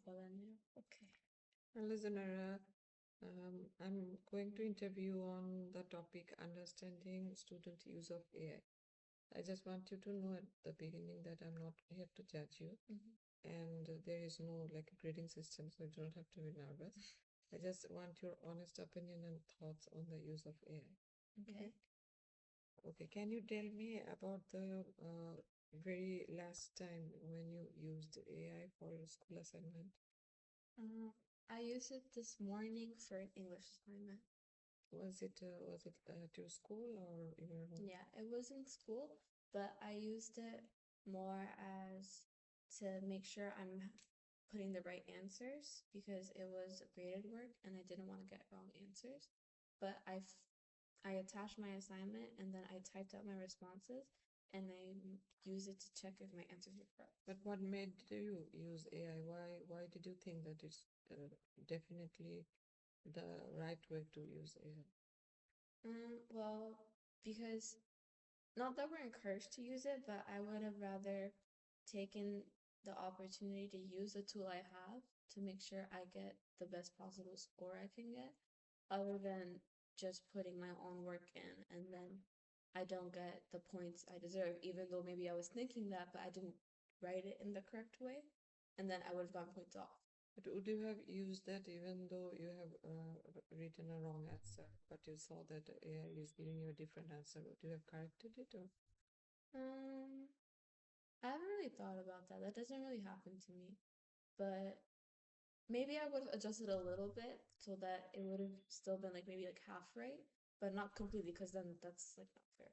Bologna. Okay. Listener, I'm going to interview on the topic understanding student use of AI. I just want you to know at the beginning that I'm not here to judge you, Mhm. and there is no like grading system, so you don't have to be nervous. I just want your honest opinion and thoughts on the use of AI. Okay. Okay. Okay. Can you tell me about the very last time when you used AI for your school assignment? Um, I used it this morning for an English assignment. Was it at your school or in your home? Yeah, it was in school, but I used it more as to make sure I'm putting the right answers because it was graded work and I didn't want to get wrong answers. But I attached my assignment and then I typed out my responses and I used it to check if my answers were correct. But what made you use AI? Why did you think that it's definitely the right way to use AI? Well, because not that we're encouraged to use it, but I would have rather taken the opportunity to use the tool I have to make sure I get the best possible score I can get, other than just putting my own work in and then I don't get the points I deserve, even though maybe I was thinking that, but I didn't write it in the correct way, and then I would have gotten points off. But would you have used that even though you have written a wrong answer, but you saw that AI is giving you a different answer? Would you have corrected it or? Um, I haven't really thought about that. That doesn't really happen to me, but maybe I would have adjusted a little bit so that it would have still been like maybe like half right, but not completely because then that's like not fair.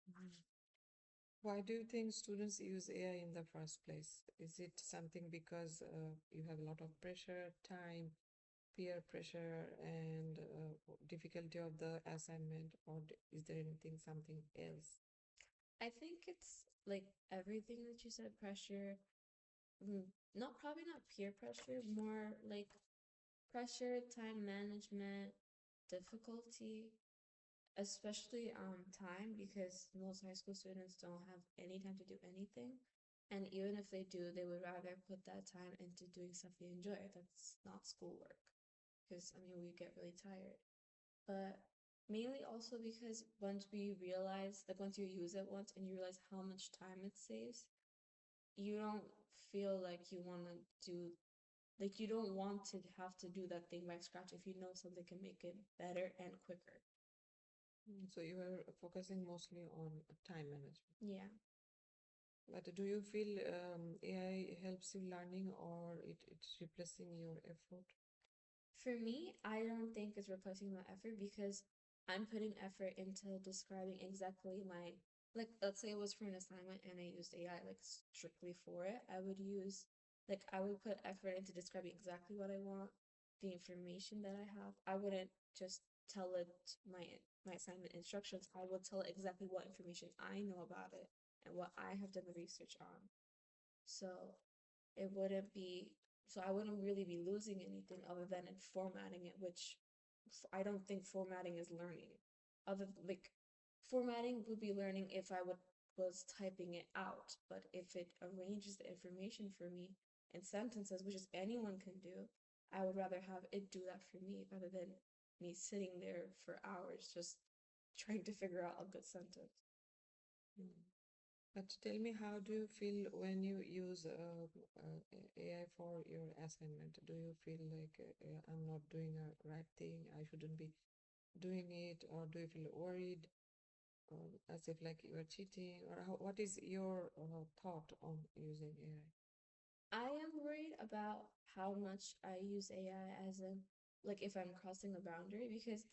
Mhm. Why do you think students use AI in the first place? Is it something because you have a lot of pressure, time, peer pressure, and difficulty of the assignment, or is there anything, something else? I think it's like everything that you said, pressure, mm, not probably not peer pressure, more like pressure, time management, difficulty, especially time because most high school students don't have any time to do anything. And even if they do, they would rather put that time into doing stuff they enjoy. That's not schoolwork. Because I mean, we get really tired. But mainly also because once we realize, like once you use it once and you realize how much time it saves, you don't feel like you want to do, like you don't want to have to do that thing by scratch if you know something can make it better and quicker. So you are focusing mostly on time management. Yeah. But do you feel AI helps you learning or it's replacing your effort? For me, I don't think it's replacing my effort because I'm putting effort into describing exactly my, like, let's say it was for an assignment and I used AI like strictly for it. I would put effort into describing exactly what I want, the information that I have. I wouldn't just tell it my assignment instructions. I would tell it exactly what information I know about it and what I have done the research on. So it wouldn't be, so I wouldn't really be losing anything other than in formatting it, which I don't think formatting is learning. Other like formatting would be learning if I would was typing it out, but if it arranges the information for me in sentences, which is anyone can do, I would rather have it do that for me rather than me sitting there for hours just trying to figure out a good sentence. Mm. But tell me, how do you feel when you use AI for your assignment? Do you feel like I'm not doing a right thing, I shouldn't be doing it, or do you feel worried, as if like you are cheating, or what is your thought on using AI? I am worried about how much I use AI as a, like if I'm crossing a boundary because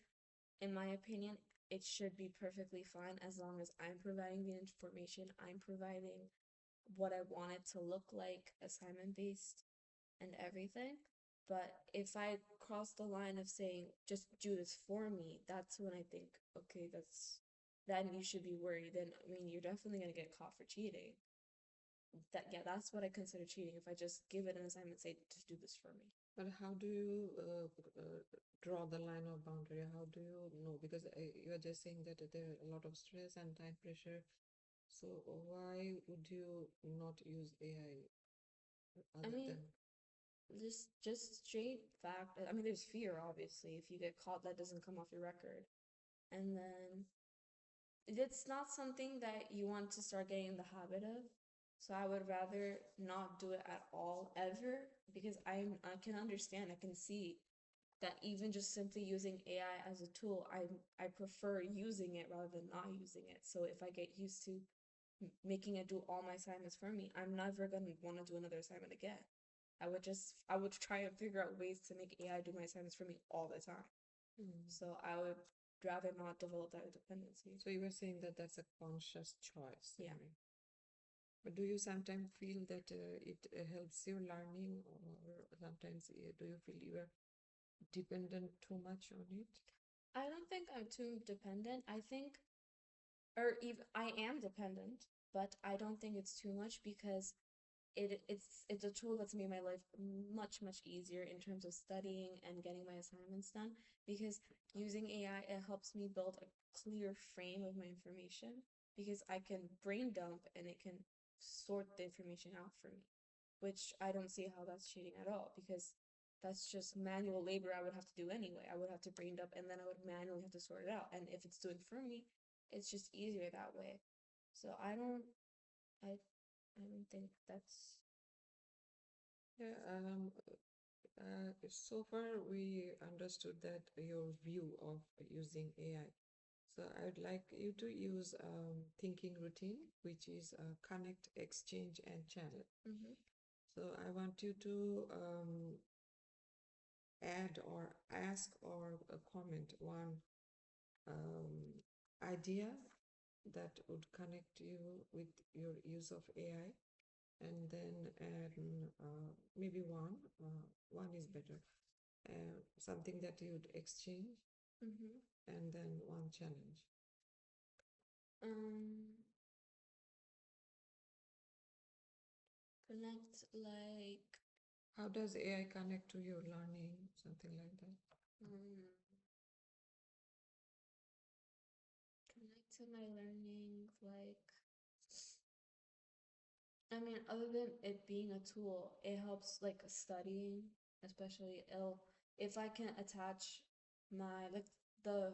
in my opinion it should be perfectly fine as long as I'm providing the information, I'm providing what I want it to look like, assignment based and everything. But if I cross the line of saying just do this for me, that's when I think, okay, then you should be worried. Then I mean you're definitely gonna get caught for cheating. That, yeah, that's what I consider cheating if I just give it an assignment, say just do this for me. But how do you draw the line of boundary? How do you know? Because you are just saying that there are a lot of stress and time pressure. So why would you not use AI I other mean, than? just straight fact. I mean, there's fear, obviously. If you get caught, that doesn't come off your record. And then it's not something that you want to start getting in the habit of. So I would rather not do it at all ever because I can understand, I can see that even just simply using AI as a tool, I prefer using it rather than not using it. So if I get used to making it do all my assignments for me, I'm never gonna want to do another assignment again. I would try and figure out ways to make AI do my assignments for me all the time. Mm. So I would rather not develop that dependency. So you were saying that that's a conscious choice. Yeah. Right? But do you sometimes feel that it helps your learning, or sometimes do you feel you are dependent too much on it? I don't think I'm too dependent. I think, or even I am dependent, but I don't think it's too much because it's a tool that's made my life much easier in terms of studying and getting my assignments done because using AI it helps me build a clear frame of my information because I can brain dump and it can sort the information out for me, which I don't see how that's cheating at all because that's just manual labor I would have to do anyway. I would have to brain dump and then I would manually have to sort it out. And if it's doing for me, it's just easier that way. So I don't think that's Yeah, so far we understood that your view of using AI. So I would like you to use thinking routine, which is connect, exchange, and channel. mm-hmm. So I want you to add or ask or comment one idea that would connect you with your use of AI, and then add maybe one is better, something that you'd exchange, Mm-hmm. and then one challenge. Um, connect like How does AI connect to your learning? Something like that. um, connect to my learning like I mean, other than it being a tool, it helps like studying, especially if I can attach my like the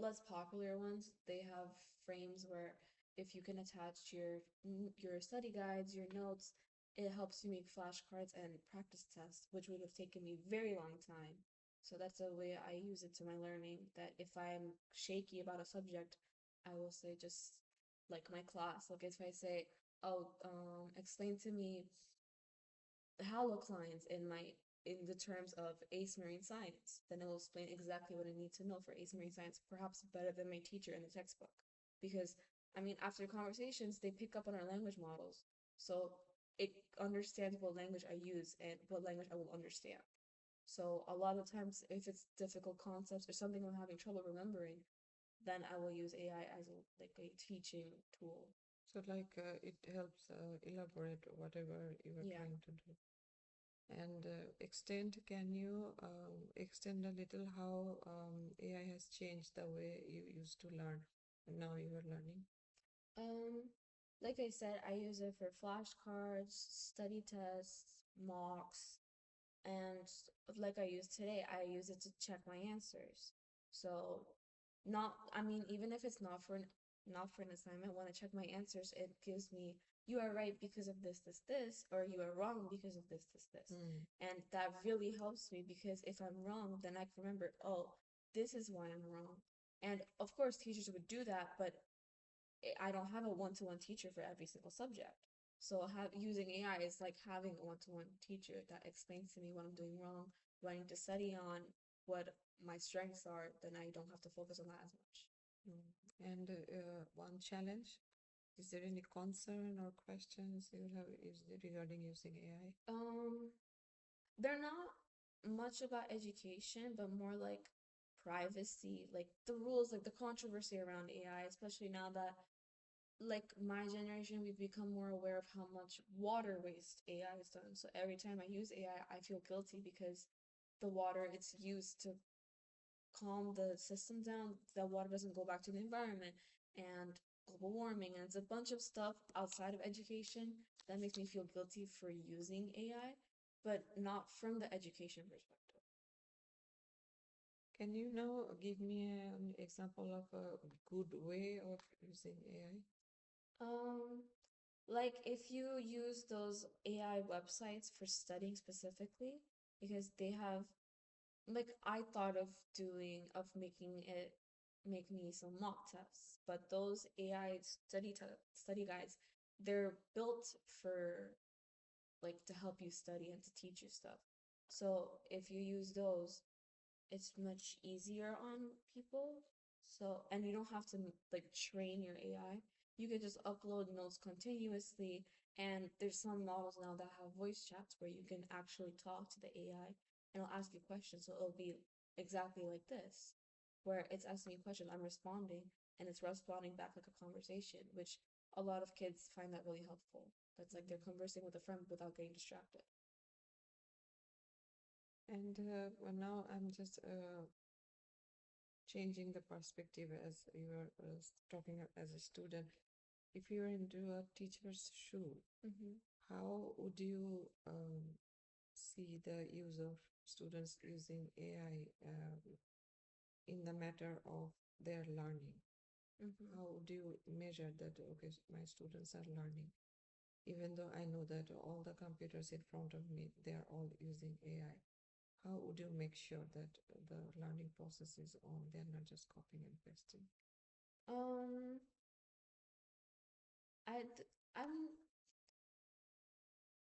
less popular ones, they have frames where if you can attach your study guides, your notes, it helps you make flashcards and practice tests, which would have taken me very long time. So that's a way I use it to my learning, that if I'm shaky about a subject, I will say just like my class, like if I say, oh, explain to me haloclines in the terms of ACE Marine Science. Then it will explain exactly what I need to know for ACE Marine Science, perhaps better than my teacher in the textbook. Because I mean, after conversations, they pick up on our language models, so it understands what language I use and what language I will understand. So a lot of times, if it's difficult concepts or something I'm having trouble remembering, then I will use AI as like a teaching tool. So, like, it helps elaborate whatever you are Yeah. trying to do. And extend, can you extend a little how AI has changed the way you used to learn and now you are learning? Um, like I said, I use it for flashcards, study tests, mocks, and like I use today, I use it to check my answers. So, not, I mean, even if it's not for an assignment, when I check my answers, it gives me you are right because of this, or you are wrong because of this. Mm. And that really helps me because if I'm wrong, then I can remember, oh, this is why I'm wrong. And of course, teachers would do that, but I don't have a one-to-one teacher for every single subject. So using AI is like having a one-to-one teacher that explains to me what I'm doing wrong, what I need to study on, what my strengths are, then I don't have to focus on that as much. Mm. And one challenge, is there any concern or questions you have is regarding using AI? They're not much about education, but more like privacy, like the rules, like the controversy around AI, especially now that like my generation, we've become more aware of how much water waste AI has done. So every time I use AI, I feel guilty because the water it's used to calm the system down, the water doesn't go back to the environment and global warming. And it's a bunch of stuff outside of education that makes me feel guilty for using AI. but not from the education perspective. Can you now give me an example of a good way of using AI? Um, like if you use those AI websites for studying specifically, because they have, like I thought of making it make me some mock tests, but those AI study guides, they're built for like to help you study and to teach you stuff. So if you use those, it's much easier on people. So, and you don't have to like train your AI. You can just upload notes continuously. And there's some models now that have voice chats where you can actually talk to the AI and it'll ask you questions. So it'll be exactly like this, where it's asking me questions, I'm responding, and it's responding back like a conversation, which a lot of kids find that really helpful. That's like they're conversing with a friend without getting distracted. And well, now I'm just changing the perspective as you were talking as a student. If you're into a teacher's shoe, Mm-hmm. how would you see the use of students using AI in the matter of their learning? Mm-hmm. How would you measure that, okay, my students are learning? Even though I know that all the computers in front of me, they are all using AI. How would you make sure that the learning process is on? They're not just copying and pasting. Um, I'm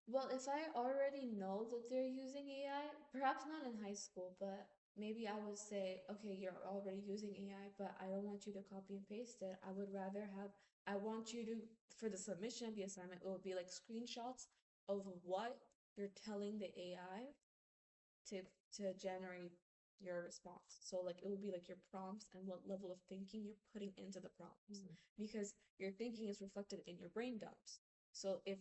well, if I already know that they're using AI, perhaps not in high school, but maybe I would say, okay, you're already using AI, but I don't want you to copy and paste it. I want you to, for the submission of the assignment, it would be like screenshots of what you're telling the AI to to generate your response. So like it would be like your prompts and what level of thinking you're putting into the prompts because your thinking is reflected in your brain dumps. So if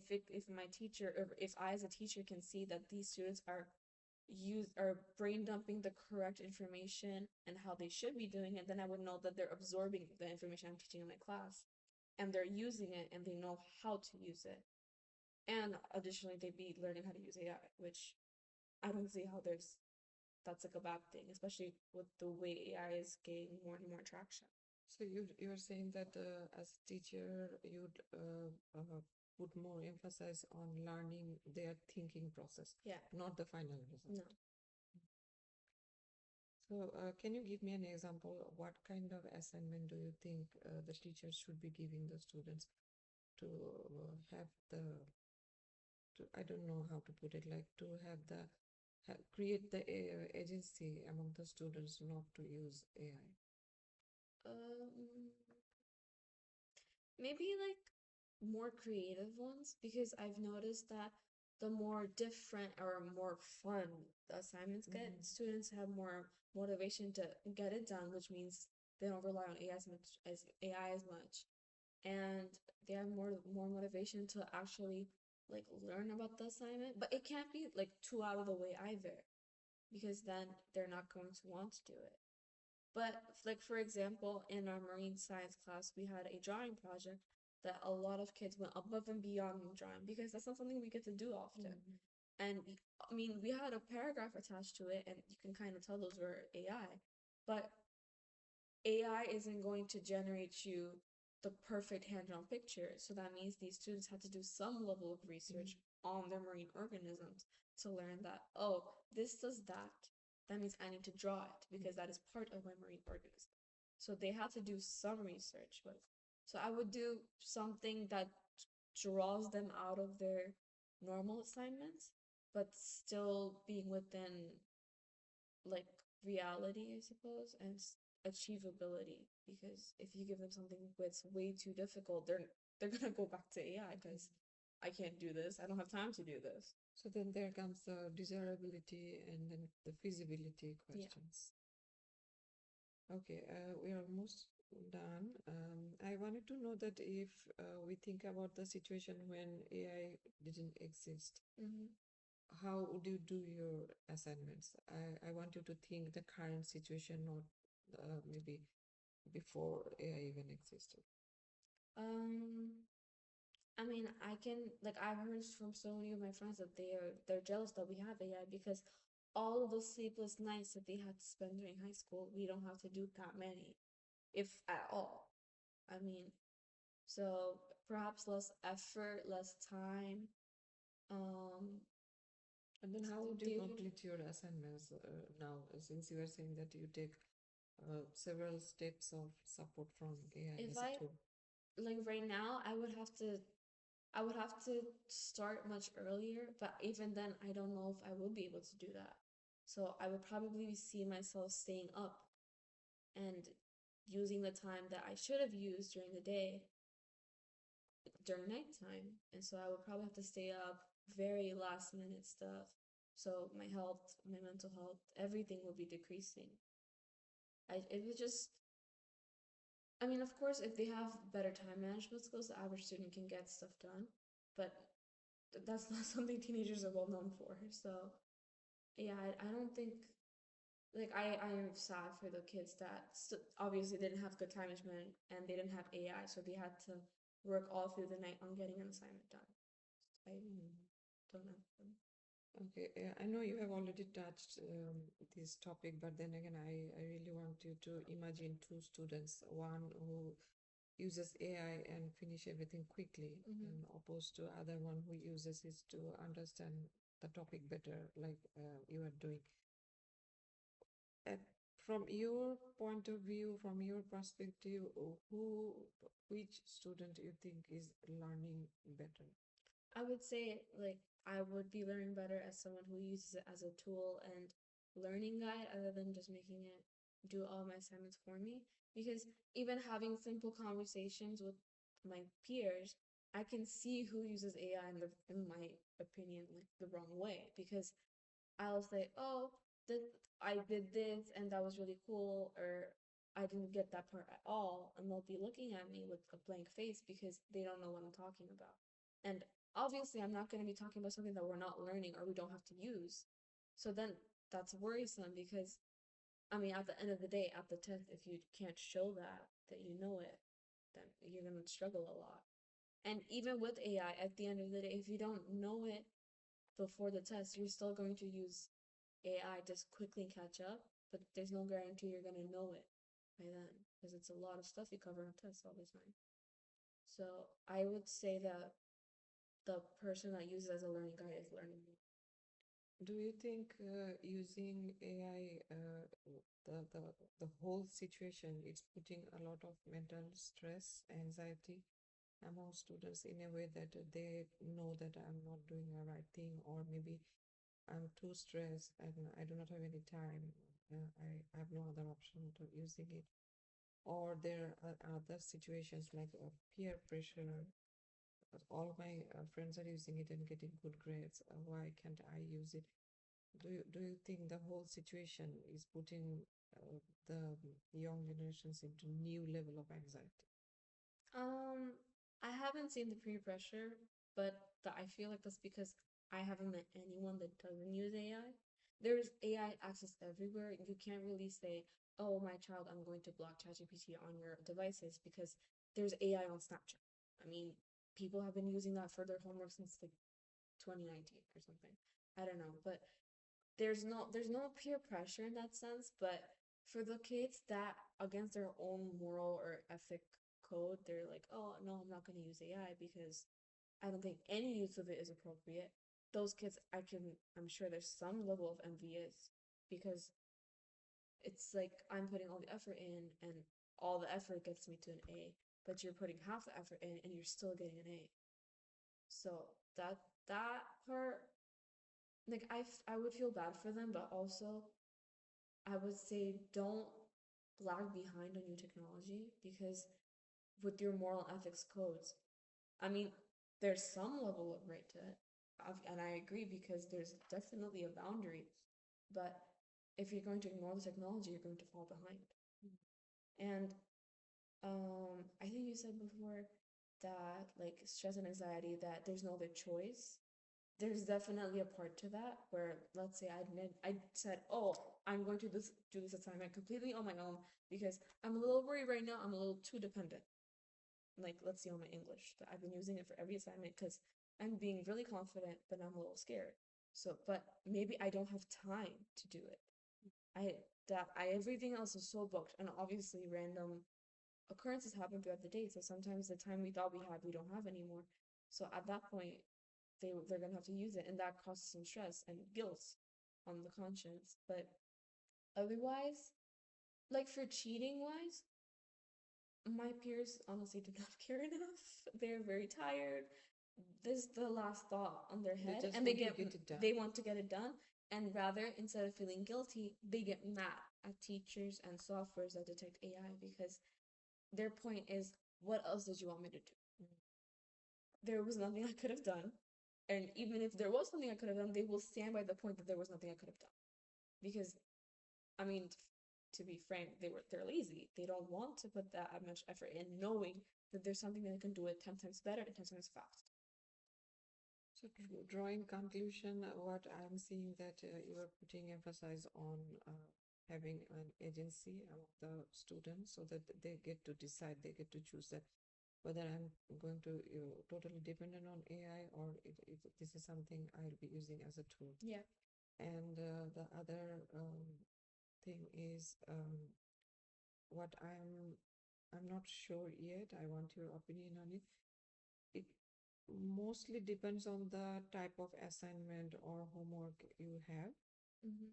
my teacher or if I as a teacher can see that these students are brain dumping the correct information and how they should be doing it, then I would know that they're absorbing the information I'm teaching in my class and they're using it and they know how to use it. And additionally, they'd be learning how to use AI, which I don't see how that's like a bad thing, especially with the way AI is gaining more and more traction. So you're saying that as a teacher, you'd put more emphasis on learning their thinking process, Yeah. not the final No. result. So can you give me an example? What kind of assignment do you think the teachers should be giving the students to have the I don't know how to put it, like to have the create the agency among the students not to use AI. Um, Maybe like more creative ones because I've noticed that the more different or more fun the assignments get, students have more motivation to get it done, which means they don't rely on AI as much. And they have more motivation to actually like learn about the assignment. But it can't be like too out of the way either, because then they're not going to want to do it. But like for example, in our marine science class, we had a drawing project that a lot of kids went above and beyond in drawing because that's not something we get to do often. And I mean, we had a paragraph attached to it, and you can kind of tell those were AI. But AI isn't going to generate you the perfect hand-drawn picture. So that means these students had to do some level of research on their marine organisms to learn that, oh, this does that. That means I need to draw it because that is part of my marine organism. So they had to do some research. But so I would do something that draws them out of their normal assignments, but still being within like reality, I suppose, and achievability. Because if you give them something that's way too difficult, they're gonna go back to AI because I can't do this. I don't have time to do this. So then there comes the desirability and then the feasibility Yeah. questions. Okay, we are almost done. I wanted to know that if we think about the situation when AI didn't exist, how would you do your assignments? I want you to think the current situation, not maybe before AI even existed. Um, I mean, I can like I've heard from so many of my friends that they're jealous that we have AI because all of those sleepless nights that they had to spend during high school, we don't have to do that many, if at all. I mean, so perhaps less effort, less time. Um, And then how would do you you, complete your assignments now, since you are saying that you take several steps of support from AI if as a I tool? like right now, I would have to start much earlier, but even then, I don't know if I would be able to do that. So I would probably see myself staying up and using the time that I should have used during the day during nighttime. And so I would probably have to stay up very last minute stuff. So my health, my mental health, everything would be decreasing. It would just, I mean, of course, if they have better time management skills, the average student can get stuff done. But that's not something teenagers are well known for. So yeah, I don't think like I am sad for the kids that obviously didn't have good time management and they didn't have AI, so they had to work all through the night on getting an assignment done. I Hmm. don't know. Okay, I know you have already touched this topic, but then again, I really want you to imagine two students, one who uses AI and finish everything quickly, Mm-hmm. and opposed to other one who uses it to understand the topic better, like you are doing. At, from your point of view, from your perspective, which student you think is learning better? I would say like I would be learning better as someone who uses it as a tool and learning guide other than just making it do all my assignments for me. Because even having simple conversations with my peers, I can see who uses AI in my opinion, like the wrong way. Because I'll say, "Oh, this I did this and that was really cool," or "I didn't get that part at all," and they'll be looking at me with a blank face because they don't know what I'm talking about. And obviously, I'm not going to be talking about something that we're not learning or we don't have to use. So then that's worrisome because I mean, at the end of the day, at the test, if you can't show that you know it, then you're going to struggle a lot. And even with AI, at the end of the day, if you don't know it before the test, you're still going to use AI just quickly catch up, but there's no guarantee you're gonna know it by then because it's a lot of stuff you cover on tests all the time. So I would say that the person that uses it as a learning guide is learning more. Do you think using AI, the the whole situation, it's putting a lot of mental stress, anxiety among students in a way that they know that I'm not doing the right thing, or maybe I'm too stressed and I do not have any time. I have no other option to using it. Or there are other situations like peer pressure. All my friends are using it and getting good grades. Why can't I use it? Do you think the whole situation is putting the young generations into new level of anxiety? Um, I haven't seen the peer pressure, but I feel like that's because I haven't met anyone that doesn't use AI. There's AI access everywhere. You can't really say, "Oh, my child, I'm going to block ChatGPT on your devices," because there's AI on Snapchat. I mean, people have been using that for their homework since like 2019 or something. I don't know, but there's no peer pressure in that sense, but for the kids that against their own moral or ethic code, they're like, "Oh, no, I'm not going to use AI because I don't think any use of it is appropriate." Those kids, I'm sure there's some level of envious because it's like I'm putting all the effort in and all the effort gets me to an A, but you're putting half the effort in and you're still getting an A. So that part, like I would feel bad for them, but also I would say don't lag behind on new technology because with your moral ethics codes, I mean, there's some level of right to it. And I agree because there's definitely a boundary. But if you're going to ignore the technology, you're going to fall behind. And I think you said before that like stress and anxiety, that there's no other choice. There's definitely a part to that where let's say I said, "Oh, I'm going to do this assignment completely on my own because I'm a little worried right now. I'm a little too dependent." like let's say on my English, that I've been using it for every assignment because I'm being really confident, but I'm a little scared. So, but maybe I don't have time to do it. I everything else is so booked, and obviously random occurrences happen throughout the day. So sometimes the time we thought we had, we don't have anymore. So at that point, they're gonna have to use it, and that causes some stress and guilt on the conscience. But otherwise, like for cheating wise, my peers honestly did not care enough. They're very tired. This is the last thought on their They head, just and want to get it done. they want to get it done, and rather instead of feeling guilty, they get mad at teachers and softwares that detect AI because their point is, what else did you want me to do? There was nothing I could have done. And even if there was something I could have done, they will stand by the point that there was nothing I could have done. Because, I mean, to be frank, they're lazy. They don't want to put that much effort in, knowing that there's something that can do it 10 times better and 10 times fast. So, drawing conclusion, what I'm seeing that you are putting emphasis on having an agency among the students so that they get to decide, they get to choose that whether I'm going to totally dependent on AI or if this is something I'll be using as a tool. Yeah. And the other thing is what I'm not sure yet. I want your opinion on it. It mostly depends on the type of assignment or homework you have. Mm-hmm.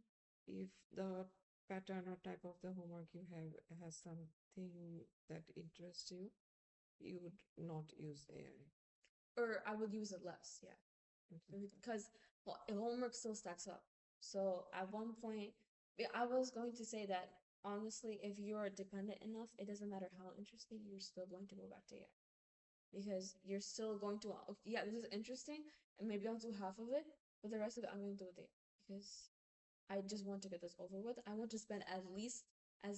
If the pattern or type of the homework you have has something that interests you, you would not use AI. Or I would use it less, yeah. Okay. Because, well, homework still stacks up. So at one point, I was going to say that honestly, if you're dependent enough, it doesn't matter how interesting, you're still going to go back to AI. Because you're still going to, yeah, this is interesting, and maybe I'll do half of it, but the rest of it I'm going to do with it. Because I just want to get this over with. I want to spend as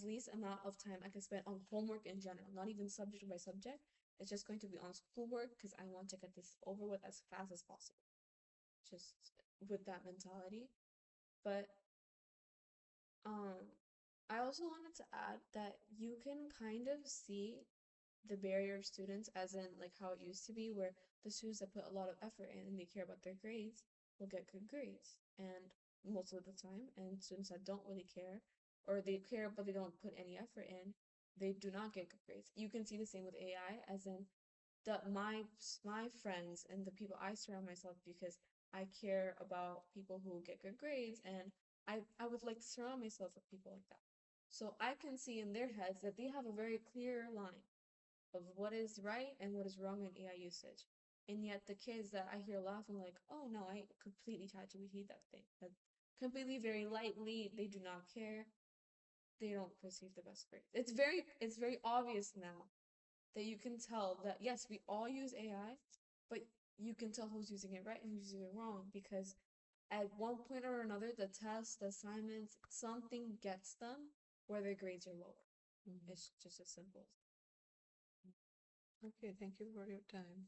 least amount of time I can spend on homework in general, not even subject by subject. It's just going to be on schoolwork because I want to get this over with as fast as possible. Just with that mentality. But um I also wanted to add that you can kind of see the barrier of students as in like how it used to be where the students that put a lot of effort in and they care about their grades will get good grades and most of the time, and students that don't really care or they care but they don't put any effort in, they do not get good grades. You can see the same with AI as in my friends and the people I surround myself because I care about people who get good grades, and I would like to surround myself with people like that. So I can see in their heads that they have a very clear line of what is right and what is wrong in AI usage. And yet the kids that I hear laughing like, oh no, I completely ChatGPT that thing. That completely very lightly, they do not care. They don't receive the best grades. It's very obvious now that you can tell that yes, we all use AI, but you can tell who's using it right and who's using it wrong because at one point or another, the tests, the assignments, something gets them where their grades are lower. Mhm. It's just as simple. Okay, thank you for your time.